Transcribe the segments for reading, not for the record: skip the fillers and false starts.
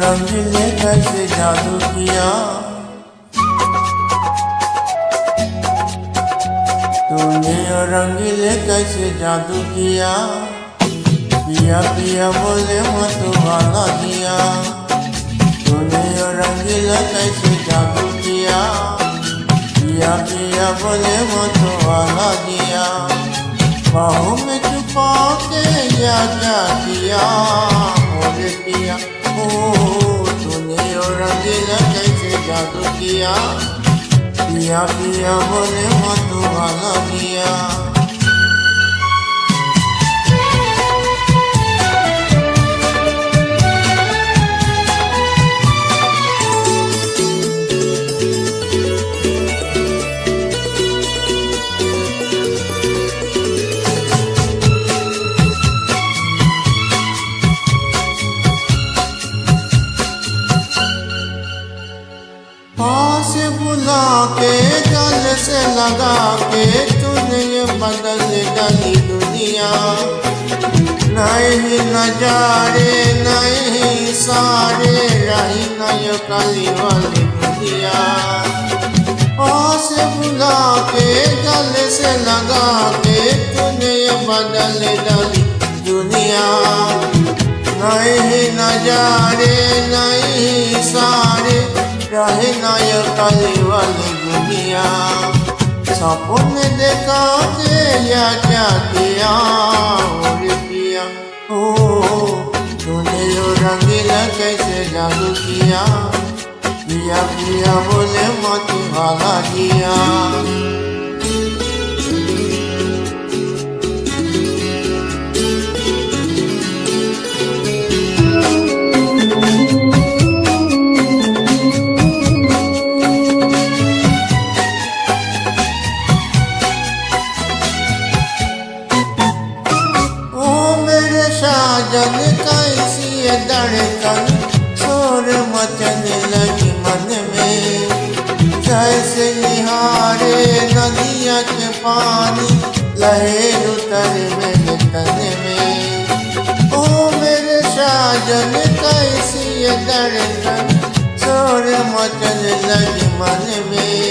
रंगीले कैसे जादू किया, तूने रंगीले कैसे जादू किया। पिया पिया बोले मत वाला दिया, तूने रंगीला कैसे जादू किया। पिया पिया बोले मत वाला दिया, बाहों में छुपा के या क्या किया। बोले पिया तूने रंगीला कैसे जादू किया। पिया पिया बोले मत वाला दिया। पास बुला के गल से लगा के तूने ये बदल डाली दुनिया। नहीं नजारे नहीं सारे रही नहीं काली वाली दुनिया। पास बुला के गल से लगा के तूने ये बदल डाली दुनिया। नहीं नजारे नहीं सारे रहे नायक काली वाली दुनिया। सपने देखा के या क्या किया। पिया तूने रंगीला कैसे जादू किया। पिया पिया बोले मत वाला दिया। साजन कैसी धड़कन शोर मचने लगी मन में। जैसे निहारे नदिया के पानी लहर उतरे मेरे तन में। ओ मेरे साजन कैसी धड़कन शोर मचने लगी मन में।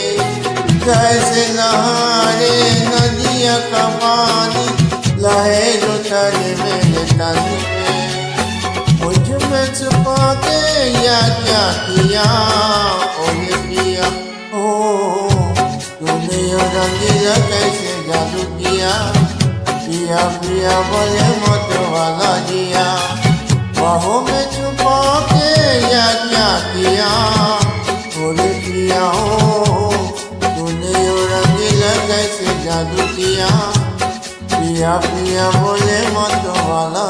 जैसे नहारे नदिया का पानी लहर उतरे मेरे तन में। मुझ में छुपा के या क्या किया। ओए पिया तूने रंगीला कैसे जादू किया। पिया पिया बोले मत वाला दिया, बाहों में छुपा के या क्या किया। ओए पिया तूने रंगीला कैसे जादू किया। पिया पिया बोले मत वाला।